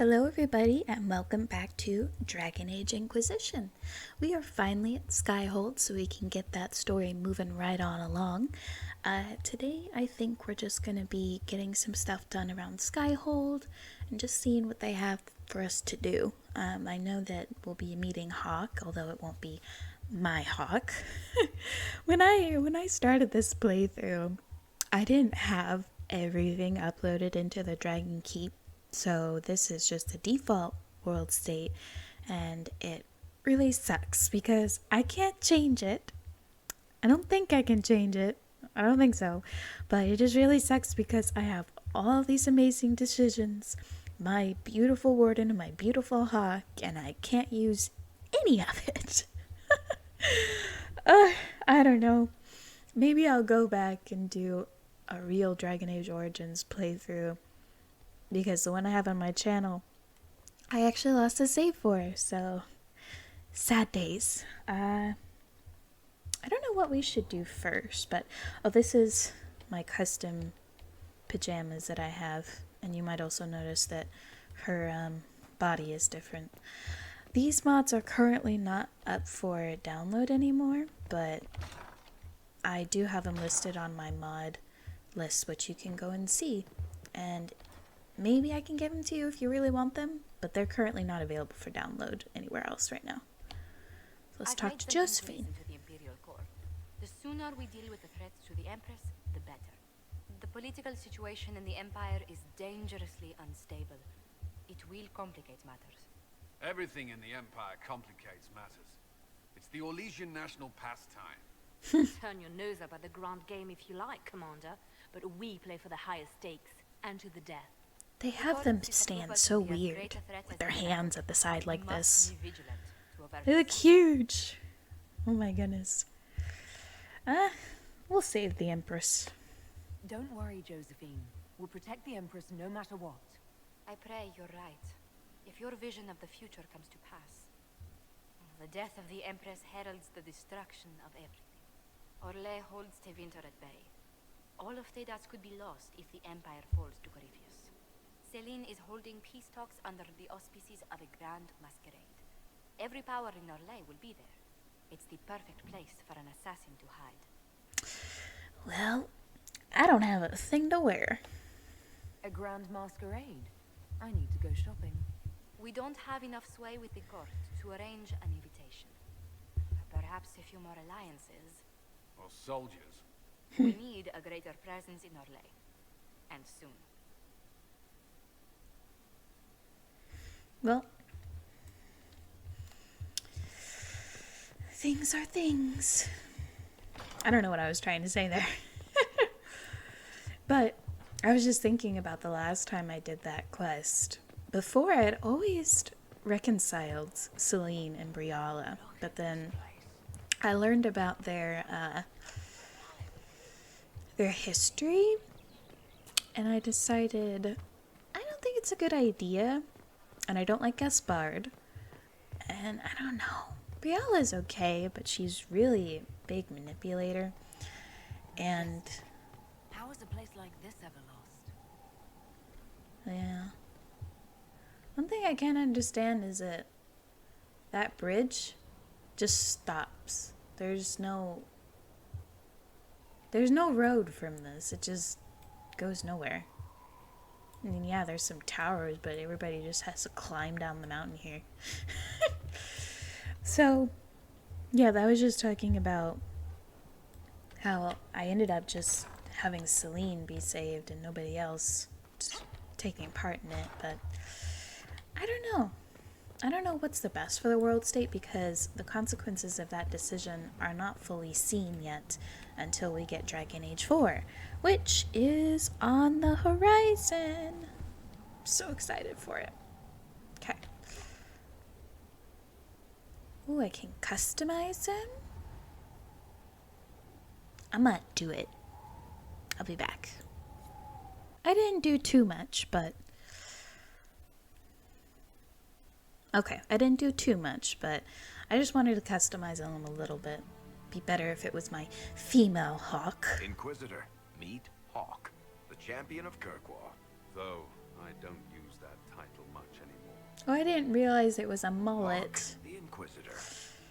Hello everybody and welcome back to Dragon Age Inquisition. We are finally at Skyhold so we can get that story moving right on along. Today I think we're just going to be getting some stuff done around Skyhold and just seeing what they have for us to do. I know that we'll be meeting Hawk, although it won't be my Hawk. When I started this playthrough, I didn't have everything uploaded into the Dragon Keep. So this is just the default world state, and it really sucks because I can't change it. I don't think I can change it. I don't think so. But it just really sucks because I have all these amazing decisions, my beautiful warden and my beautiful hawk, and I can't use any of it. I don't know. Maybe I'll go back and do a real Dragon Age Origins playthrough, because the one I have on my channel, I actually lost a save for, so sad days. I don't know what we should do first, but this is my custom pajamas that I have, and you might also notice that her body is different. These mods are currently not up for download anymore, but I do have them listed on my mod list, which you can go and see, and maybe I can give them to you if you really want them, but they're currently not available for download anywhere else right now. So let's talk to Josephine. The sooner we deal with the threats to the Empress, the better. The political situation in the Empire is dangerously unstable. It will complicate matters. Everything in the Empire complicates matters. It's the Orlesian national pastime. Turn your nose up at the grand game if you like, Commander, but we play for the highest stakes, and to the death. They have them stand so weird, with their hands at the side like this. They look huge. Oh my goodness. We'll save the Empress. Don't worry, Josephine. We'll protect the Empress no matter what. I pray you're right. If your vision of the future comes to pass, the death of the Empress heralds the destruction of everything. Orlais holds Tevinter at bay. All of Thedas could be lost if the Empire falls to Corypheus. Celine is holding peace talks under the auspices of a grand masquerade. Every power in Orlais will be there. It's the perfect place for an assassin to hide. Well, I don't have a thing to wear. A grand masquerade? I need to go shopping. We don't have enough sway with the court to arrange an invitation. Perhaps a few more alliances. Or soldiers. We need a greater presence in Orlais. And soon. Well, things are things. I don't know what I was trying to say there. But I was just thinking about the last time I did that quest. Before, I had always reconciled Celine and Briala, but then I learned about their history, and I decided I don't think it's a good idea, and I don't like Gaspard, and I don't know. Briala's okay, but she's really a big manipulator, and How is a place like this ever lost? yeah. One thing I can't understand is that bridge just stops. There's no road from this. It just goes nowhere. I mean, yeah, there's some towers, but everybody just has to climb down the mountain here. So, yeah, that was just talking about how I ended up just having Celine be saved and nobody else taking part in it, but I don't know. I don't know what's the best for the world state, because the consequences of that decision are not fully seen yet until we get Dragon Age 4, which is on the horizon. I'm so excited for it. Okay. Ooh, I can customize them. I might do it. I'll be back. I didn't do too much, but okay, I didn't do too much, but I just wanted to customize them a little bit. Be better if it was my female hawk. Inquisitor, meet Hawk, the champion of Kirkwall. Though I don't use that title much anymore. Oh, I didn't realize it was a mullet. Look, the Inquisitor.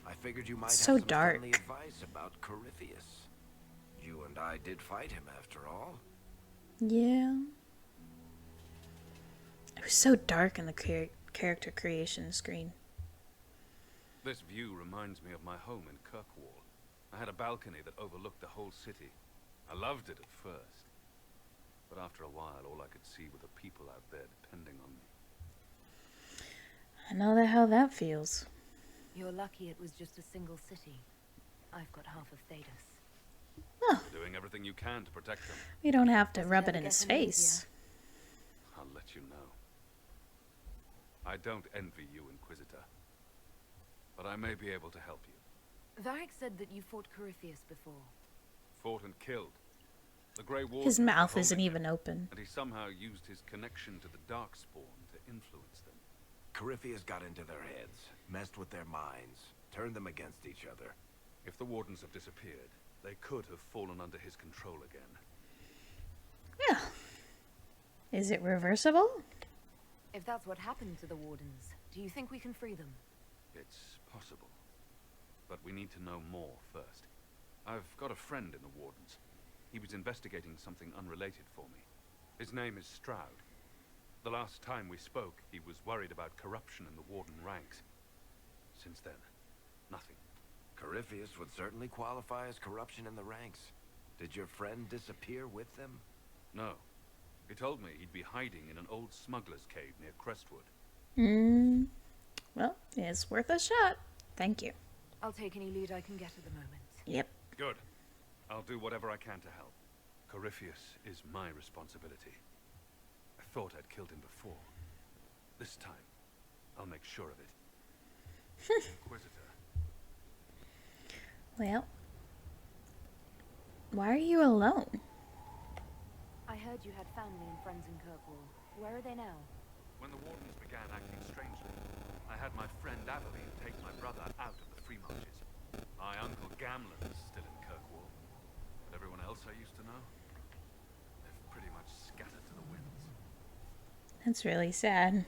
I figured you might So have some dark. friendly advice about Corypheus. You and I did fight him after all. Yeah. It was so dark in the character creation screen. This view reminds me of my home in Kirkwall. I had a balcony that overlooked the whole city. I loved it at first. But after a while, all I could see were the people out there depending on me. I know how that feels. You're lucky it was just a single city. I've got half of Thedas. Oh, You're doing everything you can to protect them. we don't have to Doesn't rub it ever in get his any face. I'll let you know. I don't envy you, Inquisitor. But I may be able to help you. Varric said that you fought Corypheus before. Fought and killed. The Grey Warden His was mouth holding isn't him, even open. and he somehow used his connection to the Darkspawn to influence them. Corypheus got into their heads, messed with their minds, turned them against each other. If the Wardens have disappeared, they could have fallen under his control again. Yeah. Is it reversible? If that's what happened to the Wardens, do you think we can free them? It's possible. But we need to know more first. I've got a friend in the Wardens. He was investigating something unrelated for me. His name is Stroud. The last time we spoke, he was worried about corruption in the Warden ranks. Since then, nothing. Corypheus would certainly qualify as corruption in the ranks. Did your friend disappear with them? No. He told me he'd be hiding in an old smuggler's cave near Crestwood. Well, it's worth a shot. Thank you. I'll take any lead I can get at the moment. Yep. Good. I'll do whatever I can to help. Corypheus is my responsibility. I thought I'd killed him before. This time, I'll make sure of it. Inquisitor. Well, why are you alone? I heard you had family and friends in Kirkwall. Where are they now? When the Wardens began acting strangely, I had my friend Aveline take my brother out of the Free Marches. My uncle Gamlen is still in Kirkwall. But everyone else I used to know, they've pretty much scattered to the winds. That's really sad.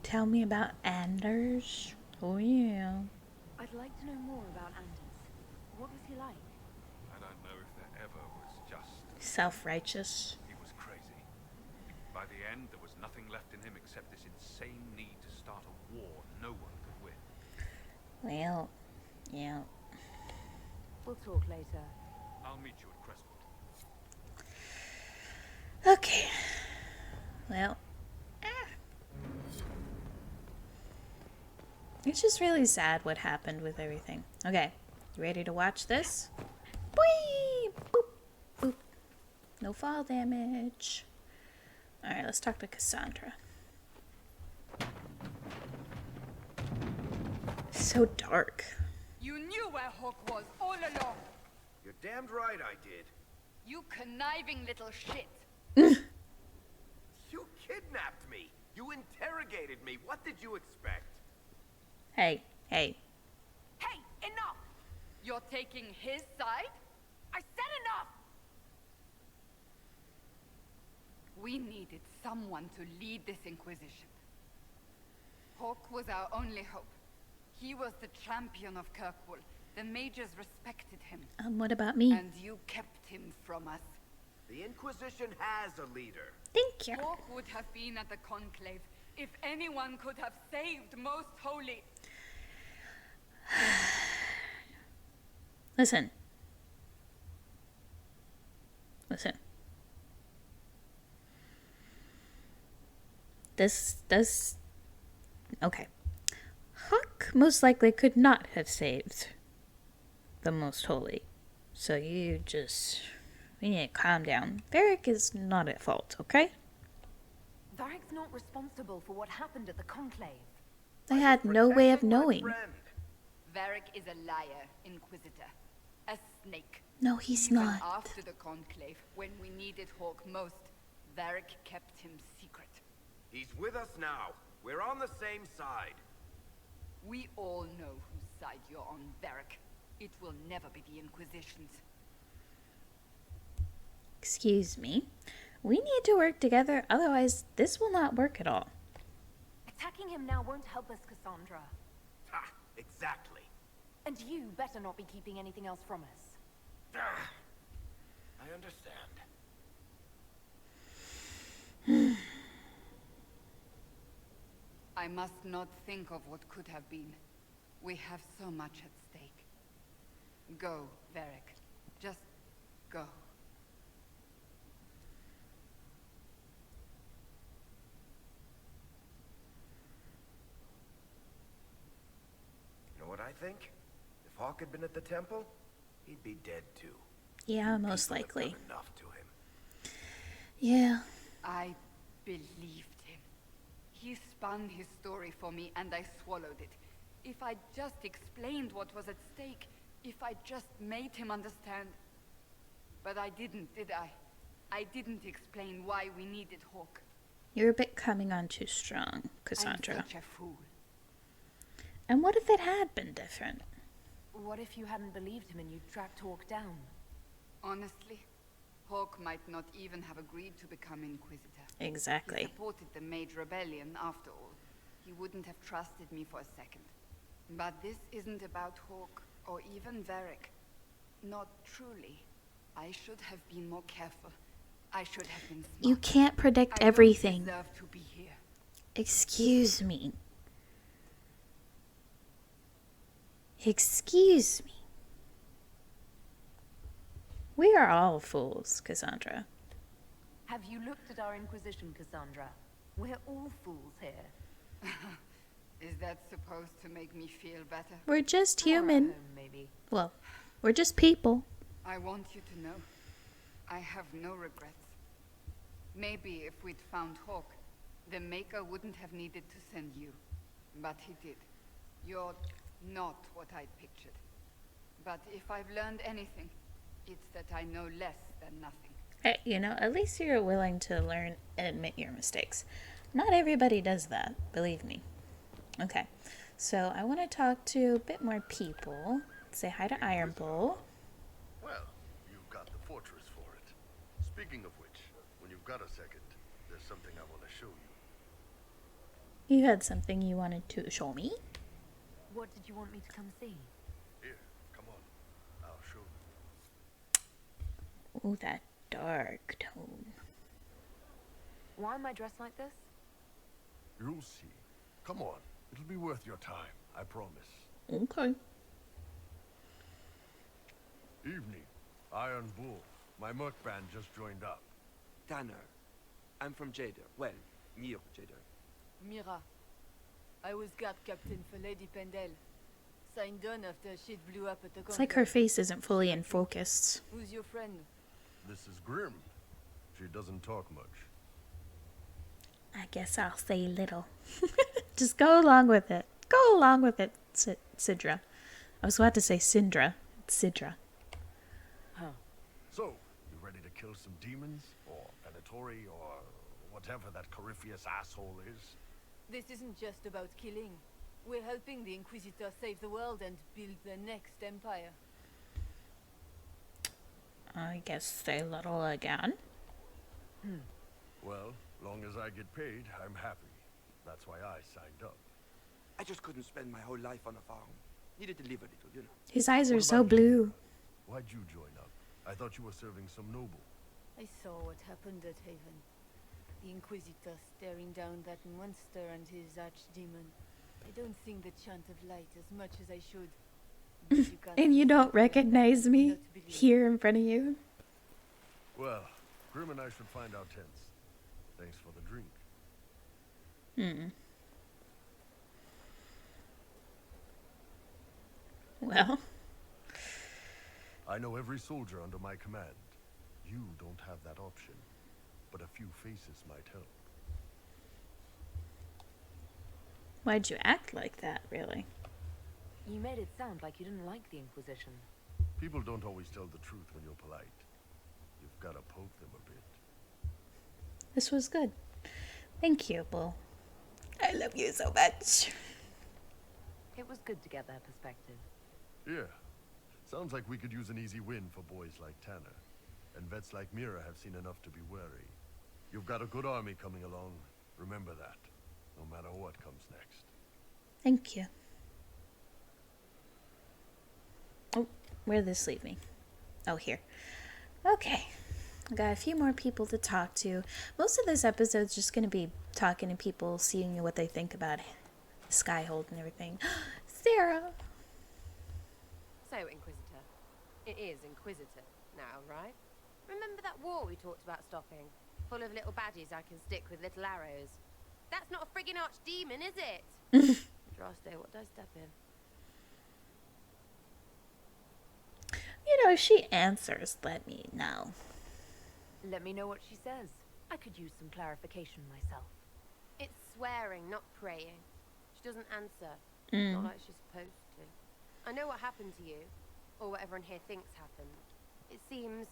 Tell me about Anders. Oh yeah. I'd like to know more about Anders. What was he like? I don't know if there ever was just... Self-righteous. He was crazy. By the end, there was nothing left in him except this insane need to start a war no one could win. Well, yeah. We'll talk later. I'll meet you at Crestwood. Okay. Well. It's just really sad what happened with everything. Okay. You ready to watch this? Whee! Boop! Boop. No fall damage. Alright, let's talk to Cassandra. So dark. You knew where Hawk was all along. You're damned right I did. You conniving little shit. You kidnapped me. You interrogated me. What did you expect? Hey, hey. Hey, enough! You're taking his side? I said enough! We needed someone to lead this Inquisition. Hawk was our only hope. He was the champion of Kirkwall. The mages respected him. What about me? And you kept him from us. The Inquisition has a leader. Thank you. Hawk would have been at the Conclave if anyone could have saved Most Holy. Listen. Listen. This okay. Huck most likely could not have saved the Most Holy. So you need to calm down. Varric is not at fault, okay? Varric's not responsible for what happened at the Conclave. I had no way of Protecting my knowing. friend. Varric is a liar, Inquisitor. A snake. No, he's Even not. after the Conclave, when we needed Hawk most, Varric kept him secret. He's with us now. We're on the same side. We all know whose side you're on, Varric. It will never be the Inquisition's. Excuse me. We need to work together, otherwise this will not work at all. Attacking him now won't help us, Cassandra. Ha! Exactly. And you better not be keeping anything else from us. Ah, I understand. I must not think of what could have been. We have so much at stake. Go, Varric. Just go. You know what I think? If Hawk had been at the temple, he'd be dead too. Yeah, most People have likely. done enough to him. Yeah. I believed him. He spun his story for me and I swallowed it. If I just explained what was at stake, if I just made him understand. But I didn't, did I? I didn't explain why we needed Hawk. You're a bit coming on too strong, Cassandra. I'm such a fool. And what if it had been different? What if you hadn't believed him and you tracked Hawk down? Honestly, Hawk might not even have agreed to become Inquisitor. He Exactly. supported the Mage Rebellion after all. He wouldn't have trusted me for a second. But this isn't about Hawk or even Varric. Not truly. I should have been more careful. I should have been smart. You can't predict I everything. don't deserve to be here. Excuse me. Excuse me. We are all fools, Cassandra. Have you looked at our Inquisition, Cassandra? We're all fools here. Is that supposed to make me feel better? We're just Or at human. home, maybe. Well, we're just people. I want you to know, I have no regrets. Maybe if we'd found Hawk, the Maker wouldn't have needed to send you. But he did. You're not what I'd pictured. But if I've learned anything, it's that I know less than nothing. Hey, you know, at least you're willing to learn and admit your mistakes. Not everybody does that, believe me. Okay, so I want to talk to a bit more people. Say hi to Iron Bull. Well, you've got the fortress for it. Speaking of which, when you've got a second, there's something I want to show you. You had something you wanted to show me? What did you want me to come see? Here, come on. I'll show you. Oh, that dark tone. Why am I dressed like this? You'll see. Come on. It'll be worth your time, I promise. Okay. Evening. Iron Bull. My merc band just joined up. Tanner. I'm from Jader. Well, near Jader. Mira. I was guard captain for Lady Pendel. Signed on after shit blew up at the It's like her face isn't fully in focus. Who's your friend? This is Grim. She doesn't talk much. I guess I'll say little. Just go along with it. Go along with it, Sidra. I was about to say Syndra. It's Sidra. So, you ready to kill some demons? Or Venatori? Or whatever that Corypheus asshole is? This isn't just about killing. We're helping the Inquisitor save the world and build the next empire. I guess say little again. Well, long as I get paid, I'm happy. That's why I signed up. I just couldn't spend my whole life on a farm. Needed to live a little, you know. His eyes are What so about you? blue. Why'd you join up? I thought you were serving some noble. I saw what happened at Haven. The Inquisitor staring down that monster and his archdemon. I don't sing the chant of light as much as I should. But you can't And you be don't so clear recognize me not to believe. here in front of you. Well, Grim and I should find our tents. Thanks for the drink. Well, I know every soldier under my command. You don't have that option. But a few faces might help. why'd you act like that, really? You made it sound like you didn't like the Inquisition. People don't always tell the truth when you're polite. You've got to poke them a bit. This was good. Thank you, Bull. I love you so much. It was good to get that perspective. Yeah. Sounds like we could use an easy win for boys like Tanner. And vets like Mira have seen enough to be wary. You've got a good army coming along. Remember that, no matter what comes next. Thank you. Oh, where did this leave me? Oh, here. Okay. I got a few more people to talk to. Most of this episode's just going to be talking to people, seeing what they think about Skyhold and everything. Sarah! So, Inquisitor. It is Inquisitor now, right? Remember that war we talked about stopping? Full of little baddies I can stick with little arrows. That's not a friggin' archdemon, is it? Droste, what did I step in? You know, if she answers, let me know. Let me know what she says. I could use some clarification myself. It's swearing, not praying. She doesn't answer. Mm. Not like she's supposed to. I know what happened to you, or what everyone here thinks happened. It seems...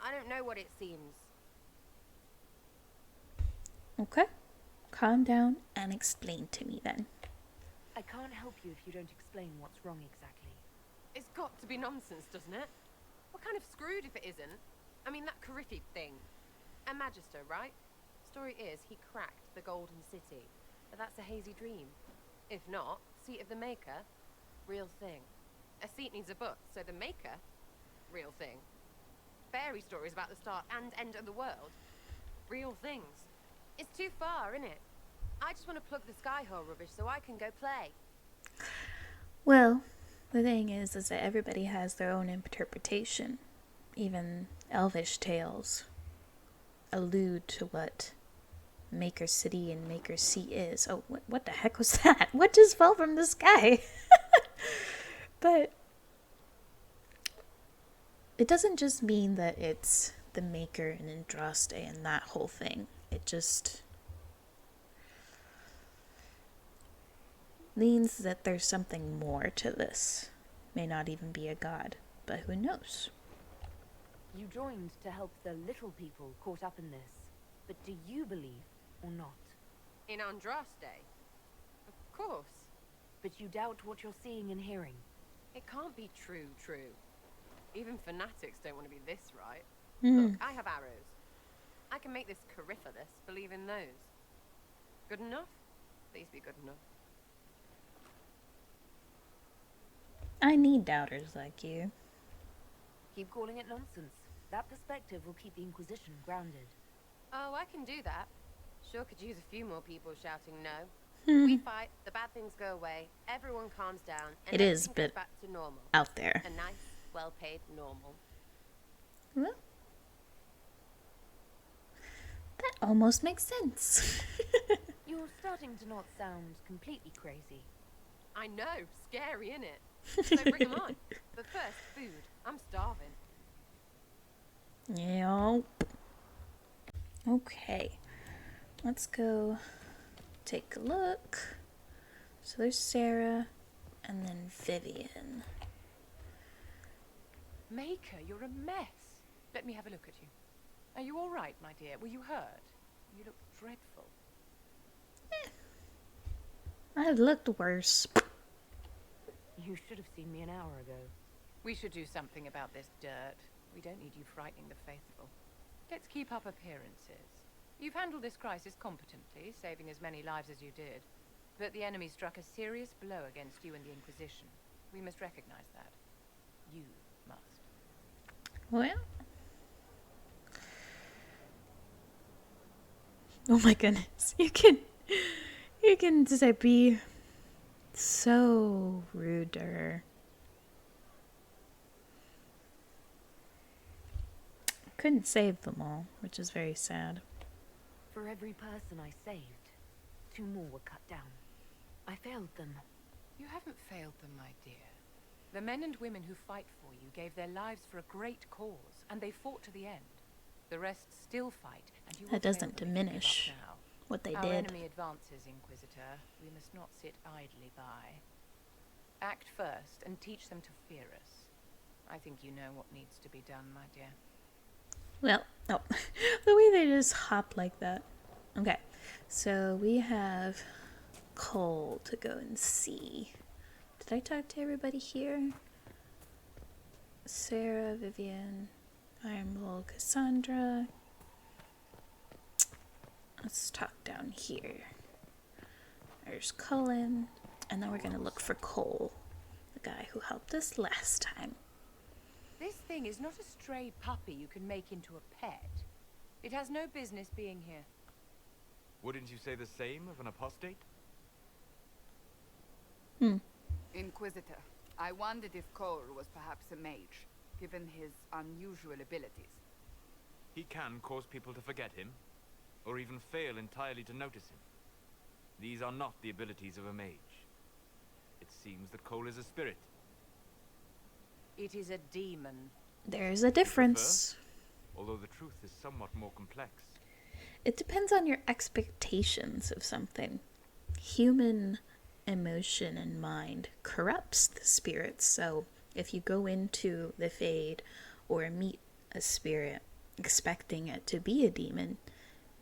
I don't know what it seems. Okay. Calm down and explain to me then. I can't help you if you don't explain what's wrong exactly. It's got to be nonsense, doesn't it? We're kind of screwed if it isn't. I mean, that Qunari thing. A magister, right? Story is, he cracked the Golden City. But that's a hazy dream. If not, seat of the Maker, real thing. A seat needs a book, so the Maker, real thing. Fairy stories about the start and end of the world, real things. It's too far, isn't it? I just want to plug the Skyhold rubbish so I can go play. Well, the thing is that everybody has their own interpretation. Even Elvish tales allude to what Maker City and Maker Sea is. Oh, what the heck was that? What just fell from the sky? But it doesn't just mean that it's the Maker and Andraste and that whole thing. It just means that there's something more to this. May not even be a god, but who knows? You joined to help the little people caught up in this. But do you believe or not? In Andraste? Of course. But you doubt what you're seeing and hearing. It can't be true. Even fanatics don't want to be this right. Mm. Look, I have arrows. I can make this Coryphalis believe in those. Good enough? Please be good enough. I need doubters like you. Keep calling it nonsense. That perspective will keep the Inquisition grounded. Oh, I can do that. Sure could use a few more people shouting no. Hmm. We fight, the bad things go away, everyone calms down, and It is, everything goes but back to normal. out there. A nice, well-paid normal. Well, that almost makes sense. You're starting to not sound completely crazy. I know, scary, innit? So bring 'em on. But first, food. I'm starving. Yep. Okay. Let's go take a look. So there's Sarah and then Vivian. Maker, you're a mess. Let me have a look at you. Are you all right, my dear? Were you hurt? You look dreadful. I've looked worse. You should have seen me an hour ago. We should do something about this dirt. We don't need you frightening the faithful. Let's keep up appearances. You've handled this crisis competently, saving as many lives as you did. But the enemy struck a serious blow against you and the Inquisition. We must recognize that. You must. Well. Oh my goodness. You can just be so rude to her. Couldn't save them all, which is very sad. For every person I saved, 2 more were cut down. I failed them. You haven't failed them, my dear. The men and women who fight for you gave their lives for a great cause, and they fought to the end. The rest still fight, and you will That doesn't fail them if you give diminish up now. what they Our did. enemy advances, Inquisitor. We must not sit idly by. Act first and teach them to fear us. I think you know what needs to be done, my dear. Well, oh, the way they just hop like that. Okay, so we have Cole to go and see. Did I talk to everybody here? Sarah, Vivian, Iron Bull, Cassandra, let's talk down here. There's Cullen, and then we're gonna look for Cole, the guy who helped us last time. This thing is not a stray puppy you can make into a pet. It has no business being here. Wouldn't you say the same of an apostate? Inquisitor, I wondered if Cole was perhaps a mage, given his unusual abilities. He can cause people to forget him, or even fail entirely to notice him. These are not the abilities of a mage. It seems that Cole is a spirit. It is a demon. There's a difference. Although the truth is somewhat more complex. It depends on your expectations of something. Human emotion and mind corrupts the spirits, so if you go into the Fade or meet a spirit expecting it to be a demon,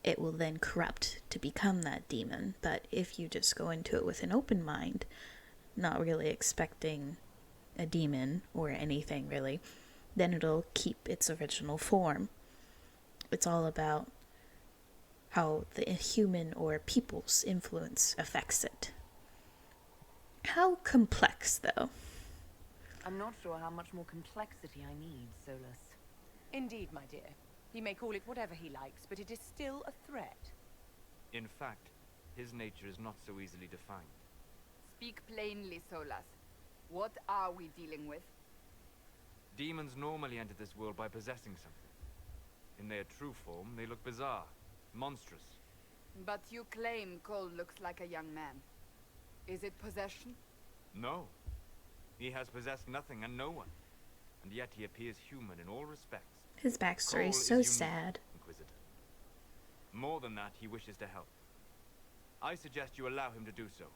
it will then corrupt to become that demon. But if you just go into it with an open mind, not really expecting a demon or anything really, then it'll keep its original form. It's all about how the human or people's influence affects it. How complex, though? I'm not sure how much more complexity I need, Solus. Indeed, my dear. He may call it whatever he likes, but it is still a threat. In fact, his nature is not so easily defined. Speak plainly, Solus. What are we dealing with? Demons normally enter this world by possessing something. In their true form, they look bizarre, monstrous. But you claim Cole looks like a young man. Is it possession? No. He has possessed nothing and no one. And yet he appears human in all respects. His backstory Cole is so unique, sad. Inquisitor. More than that, he wishes to help. I suggest you allow him to do so.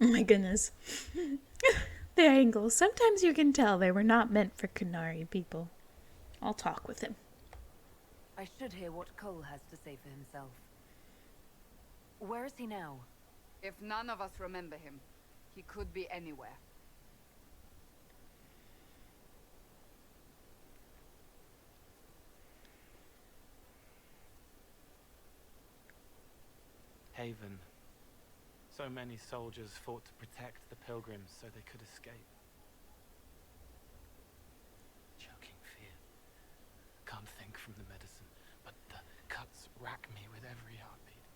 Oh my goodness. The angles. Sometimes you can tell they were not meant for Qunari people. I'll talk with him. I should hear what Cole has to say for himself. Where is he now? If none of us remember him, he could be anywhere. Haven. So many soldiers fought to protect the pilgrims so they could escape. Choking fear. Can't think from the medicine, but the cuts rack me with every heartbeat.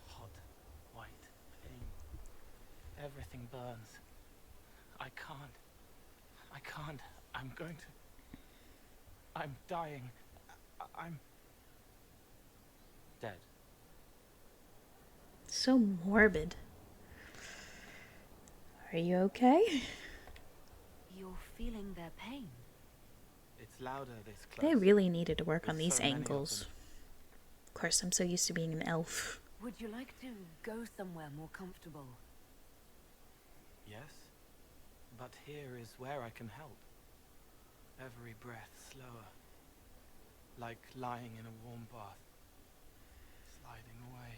Hot, white, pain. Everything burns. I can't. I'm going to... I'm dying. I'm... dead. So morbid. Are you okay? You're feeling their pain. It's louder this close. They really needed to work on There's these so many of angles. them. Of course, I'm so used to being an elf. Would you like to go somewhere more comfortable? Yes, but here is where I can help. Every breath slower, like lying in a warm bath, sliding away.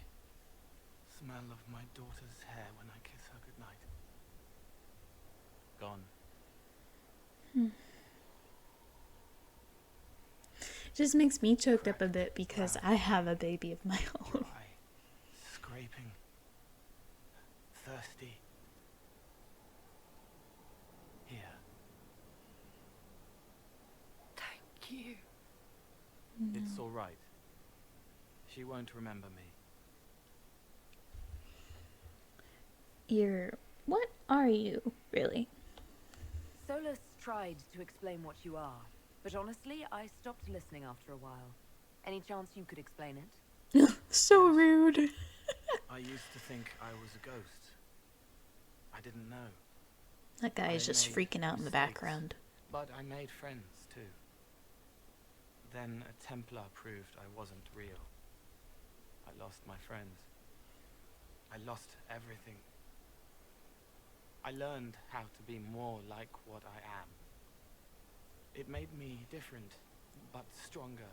Smell of my daughter's hair when I kiss her goodnight. Gone. Just makes me choked up a bit because I have a baby of my own. Dry, scraping, thirsty. Here. Thank you. It's all right. She won't remember me. What are you, really? Solus tried to explain what you are, but honestly, I stopped listening after a while. Any chance you could explain it? So rude. I used to think I was a ghost. I didn't know. That guy is just made freaking out in the mistakes, background. But I made friends, too. Then a Templar proved I wasn't real. I lost my friends. I lost everything. I learned how to be more like what I am. It made me different, but stronger.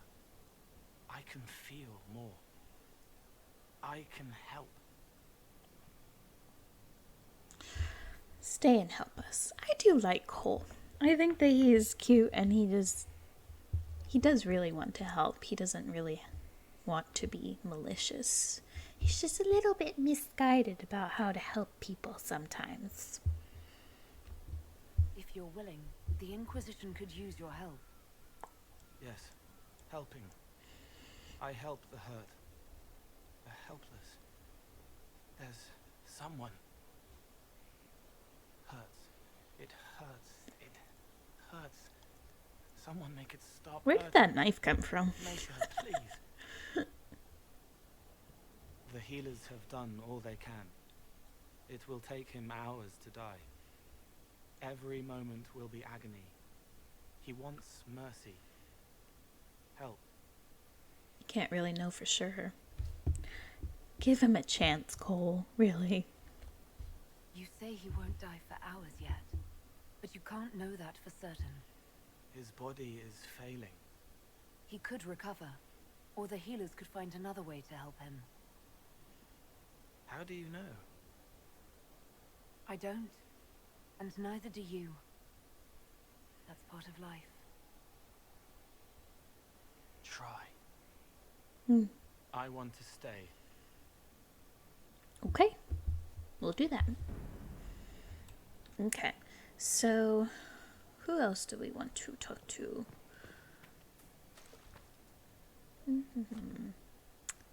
I can feel more. I can help. Stay and help us. I do like Cole. I think that he is cute and he does really want to help. He doesn't really want to be malicious. He's just a little bit misguided about how to help people sometimes. If you're willing, the Inquisition could use your help. Yes, helping. I help the hurt. The helpless. There's someone. Hurts. It hurts. It hurts. Someone make it stop. Where did that knife come from? Make her, please. The healers have done all they can. It will take him hours to die. Every moment will be agony. He wants mercy. Help. You can't really know for sure. Give him a chance, Cole. Really. You say he won't die for hours yet, but you can't know that for certain. His body is failing. He could recover, or the healers could find another way to help him. How do you know? I don't, and neither do you. That's part of life. Try. I want to stay. Okay. We'll do that. Okay. So, who else do we want to talk to?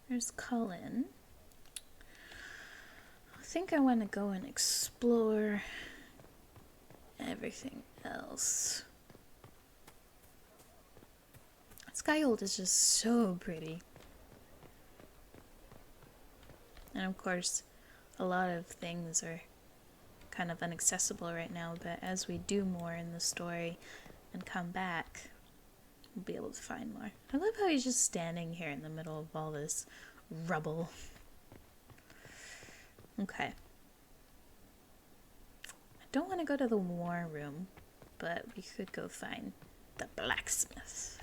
There's Colin. I think I want to go and explore everything else. Skyhold is just so pretty. And of course, a lot of things are kind of inaccessible right now, but as we do more in the story and come back, we'll be able to find more. I love how he's just standing here in the middle of all this rubble. Okay. I don't want to go to the war room, but we could go find the blacksmith.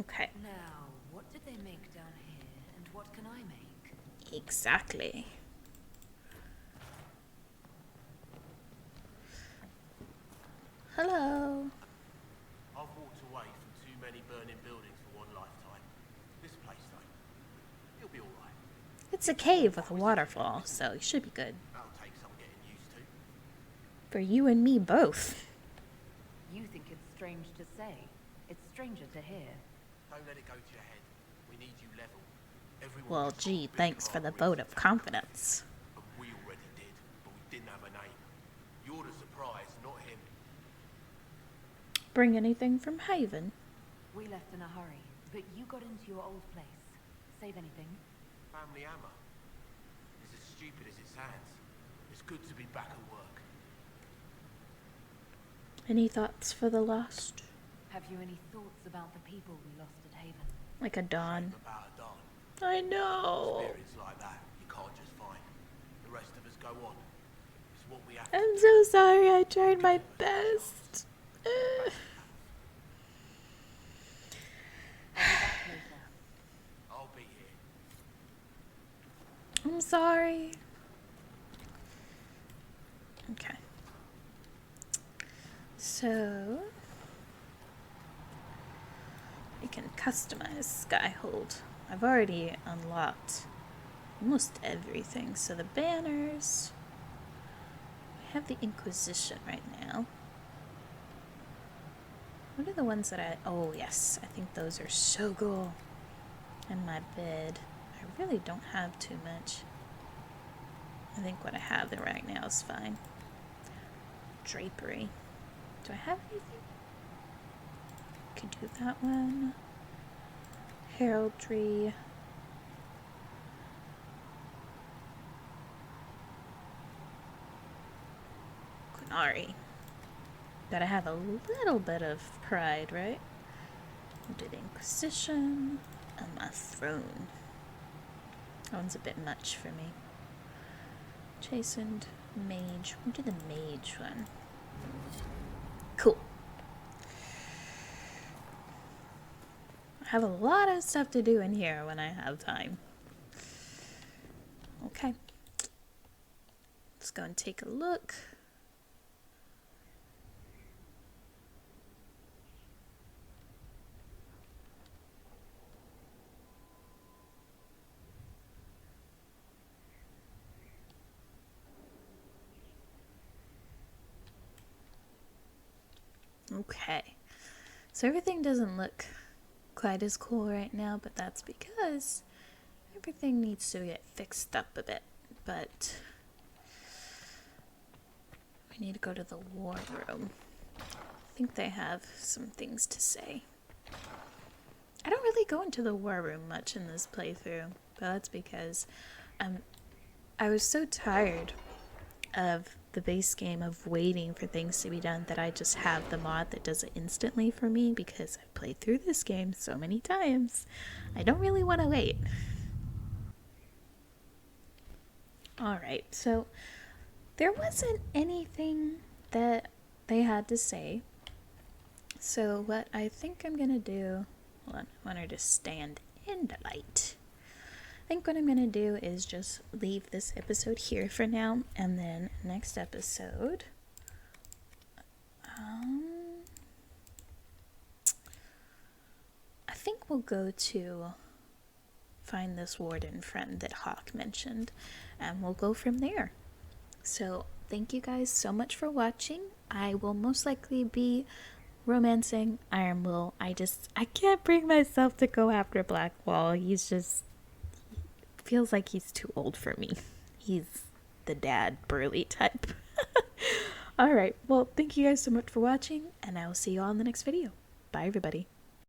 Okay. Now, what did they make down here, and what can I make? Exactly. Hello. I've walked away from too many burning buildings for one lifetime. This place, though, it'll be all right. It's a cave with a waterfall, so you should be good. That'll take some getting used to. For you and me both. You think it's strange to say. It's stranger to hear. Don't let it go to your head. We need you level. Everyone Well, gets gee, got a bit thanks for the hard vote with of confidence. And we already did, but we didn't have a name. You're the surprise, not him. Bring anything from Haven? We left in a hurry, but you got into your old place. Save anything? Family hammer. It's as stupid as it sounds. It's good to be back at work. Any thoughts for the lost? Have you any thoughts about the people we lost at Haven? Like a dawn. About a dawn. I know. Spirits like that, you can't just find. The rest of us go on. It's what we have to I'm so sorry, I tried my best. I'll be here. I'm sorry. Okay. So we can customize Skyhold. I've already unlocked almost everything. So the banners. I have the Inquisition right now. What are the ones that I... Oh, yes. I think those are so cool. And my bed. I really don't have too much. I think what I have there right now is fine. Drapery. Do I have anything? Could do that one. Heraldry. Qunari. Gotta have a little bit of pride, right? We'll do the Inquisition and my throne. That one's a bit much for me. Chastened Mage. We'll do the Mage one. Cool. I have a lot of stuff to do in here when I have time. Okay. Let's go and take a look. Okay. So everything doesn't look quite as cool right now, but that's because everything needs to get fixed up a bit. But we need to go to the war room. I think they have some things to say. I don't really go into the war room much in this playthrough, but that's because I was so tired of the base game of waiting for things to be done that I just have the mod that does it instantly for me because I've played through this game so many times. I don't really want to wait. Alright, so there wasn't anything that they had to say. So what I think I'm gonna do, hold on, I want her to stand in the light. I think what I'm gonna do is just leave this episode here for now, and then next episode, I think we'll go to find this warden friend that Hawk mentioned, and we'll go from there. So thank you guys so much for watching. I will most likely be romancing Iron Will. I can't bring myself to go after Blackwall. He's just feels like he's too old for me. He's the dad burly type. Alright, well, thank you guys so much for watching, and I will see you all in the next video. Bye, everybody.